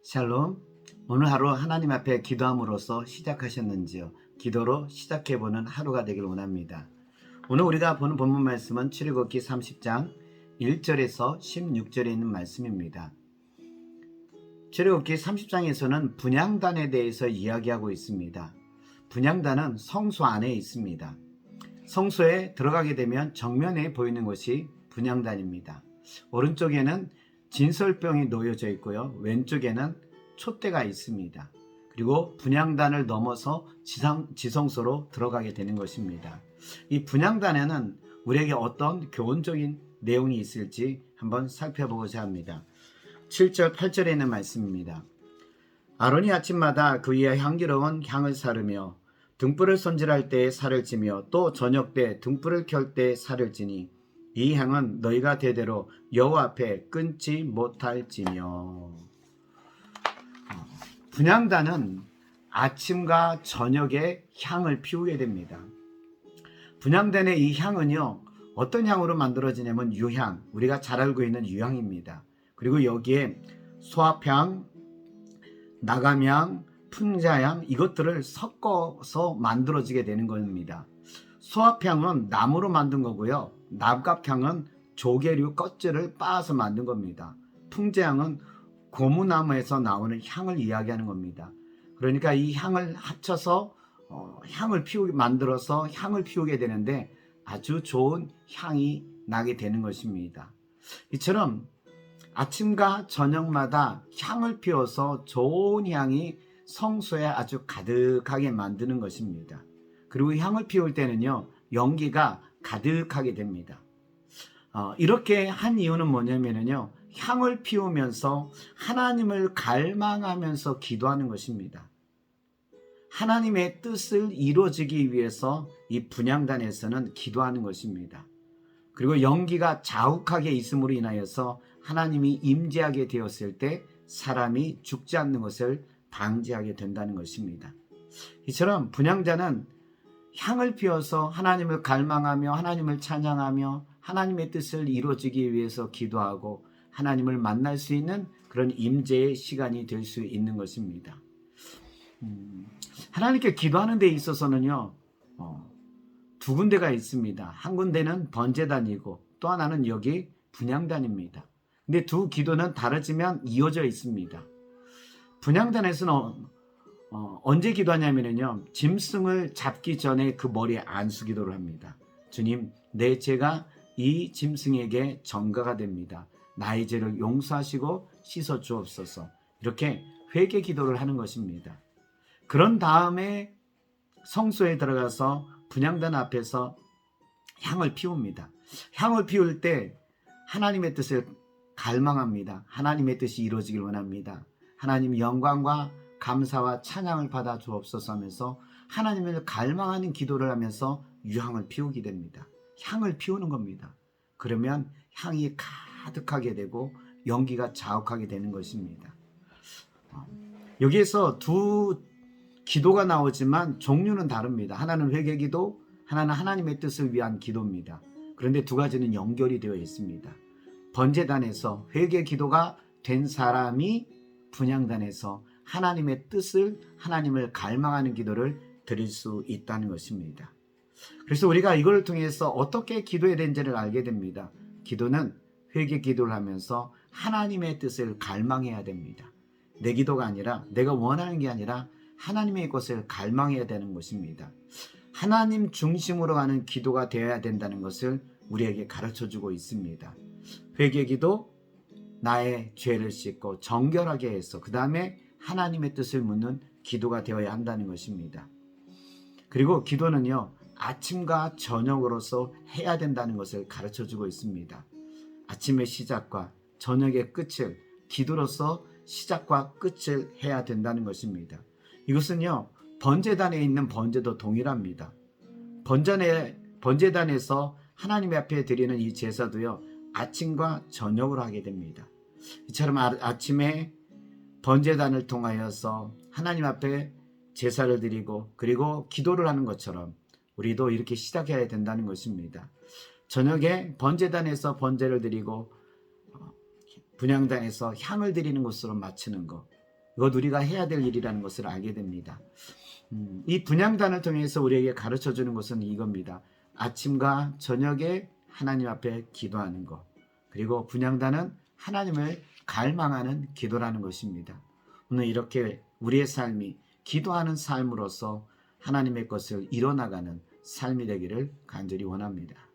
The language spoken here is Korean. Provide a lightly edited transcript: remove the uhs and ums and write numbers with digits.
샬롬. 오늘 하루 하나님 앞에 기도함으로써 시작하셨는지요? 기도로 시작해보는 하루가 되길 원합니다. 오늘 우리가 보는 본문 말씀은 출애굽기 30장 1절에서 16절에 있는 말씀입니다. 출애굽기 30장에서는 분향단에 대해서 이야기하고 있습니다. 분향단은 성소 안에 있습니다. 성소에 들어가게 되면 정면에 보이는 것이 분향단입니다. 오른쪽에는 진설병이 놓여져 있고요. 왼쪽에는 촛대가 있습니다. 그리고 분향단을 넘어서 지성소로 들어가게 되는 것입니다. 이 분향단에는 우리에게 어떤 교훈적인 내용이 있을지 한번 살펴보고자 합니다. 7절 8절에 있는 말씀입니다. 아론이 아침마다 그 위에 향기로운 향을 사르며 등불을 손질할 때에 살을 찌며 또 저녁 때 등불을 켤 때에 살을 찌니 이 향은 너희가 대대로 여호와 앞에 끊지 못할지며. 분향단은 아침과 저녁에 향을 피우게 됩니다. 분향단의 이 향은요, 어떤 향으로 만들어지냐면 유향, 우리가 잘 알고 있는 유향입니다. 그리고 여기에 소합향, 나감향, 풍자향, 이것들을 섞어서 만들어지게 되는 겁니다. 소합향은 나무로 만든 거고요. 나갑향은 조개류 껍질을 빻아서 만든 겁니다. 풍자향은 고무나무에서 나오는 향을 이야기하는 겁니다. 그러니까 이 향을 합쳐서 만들어서 향을 피우게 되는데 아주 좋은 향이 나게 되는 것입니다. 이처럼 아침과 저녁마다 향을 피워서 좋은 향이 성소에 아주 가득하게 만드는 것입니다. 그리고 향을 피울 때는요, 연기가 가득하게 됩니다. 이렇게 한 이유는 뭐냐면요, 향을 피우면서 하나님을 갈망하면서 기도하는 것입니다. 하나님의 뜻을 이루어지기 위해서 이 분향단에서는 기도하는 것입니다. 그리고 연기가 자욱하게 있음으로 인하여서 하나님이 임재하게 되었을 때 사람이 죽지 않는 것을 방지하게 된다는 것입니다. 이처럼 분향단은 향을 피워서 하나님을 갈망하며 하나님을 찬양하며 하나님의 뜻을 이루어지기 위해서 기도하고 하나님을 만날 수 있는 그런 임재의 시간이 될 수 있는 것입니다. 하나님께 기도하는 데 있어서는요, 두 군데가 있습니다. 한 군데는 번제단이고 또 하나는 여기 분향단입니다. 근데 두 기도는 다르지만 이어져 있습니다. 분향단에서는 언제 기도하냐면요, 짐승을 잡기 전에 그 머리에 안수 기도를 합니다. 주님, 내 죄가 이 짐승에게 전가가 됩니다. 나의 죄를 용서하시고 씻어 주옵소서. 이렇게 회개 기도를 하는 것입니다. 그런 다음에 성소에 들어가서 분향단 앞에서 향을 피웁니다. 향을 피울 때 하나님의 뜻을 갈망합니다. 하나님의 뜻이 이루어지길 원합니다. 하나님 영광과 감사와 찬양을 받아 주옵소서 하면서 하나님을 갈망하는 기도를 하면서 유향을 피우게 됩니다. 향을 피우는 겁니다. 그러면 향이 가득하게 되고 연기가 자욱하게 되는 것입니다. 여기에서 두 기도가 나오지만 종류는 다릅니다. 하나는 회개 기도, 하나는 하나님의 뜻을 위한 기도입니다. 그런데 두 가지는 연결이 되어 있습니다. 번제단에서 회개 기도가 된 사람이 분향단에서 하나님의 뜻을, 하나님을 갈망하는 기도를 드릴 수 있다는 것입니다. 그래서 우리가 이걸 통해서 어떻게 기도해야 되는지를 알게 됩니다. 기도는 회개 기도를 하면서 하나님의 뜻을 갈망해야 됩니다. 내 기도가 아니라, 내가 원하는 게 아니라 하나님의 것을 갈망해야 되는 것입니다. 하나님 중심으로 가는 기도가 되어야 된다는 것을 우리에게 가르쳐주고 있습니다. 회개 기도, 나의 죄를 씻고 정결하게 해서 그 다음에 하나님의 뜻을 묻는 기도가 되어야 한다는 것입니다. 그리고 기도는요, 아침과 저녁으로서 해야 된다는 것을 가르쳐주고 있습니다. 아침의 시작과 저녁의 끝을 기도로서 시작과 끝을 해야 된다는 것입니다. 이것은요, 번제단에 있는 번제도 동일합니다. 번제단에서 하나님 앞에 드리는 이 제사도요, 아침과 저녁으로 하게 됩니다. 이처럼 아침에 번제단을 통하여서 하나님 앞에 제사를 드리고 그리고 기도를 하는 것처럼 우리도 이렇게 시작해야 된다는 것입니다. 저녁에 번제단에서 번제를 드리고 분향단에서 향을 드리는 것으로 마치는 것, 이것 우리가 해야 될 일이라는 것을 알게 됩니다. 이 분향단을 통해서 우리에게 가르쳐 주는 것은 이겁니다. 아침과 저녁에 하나님 앞에 기도하는 것. 그리고 분향단은 하나님을 갈망하는 기도라는 것입니다. 오늘 이렇게 우리의 삶이 기도하는 삶으로서 하나님의 것을 이뤄나가는 삶이 되기를 간절히 원합니다.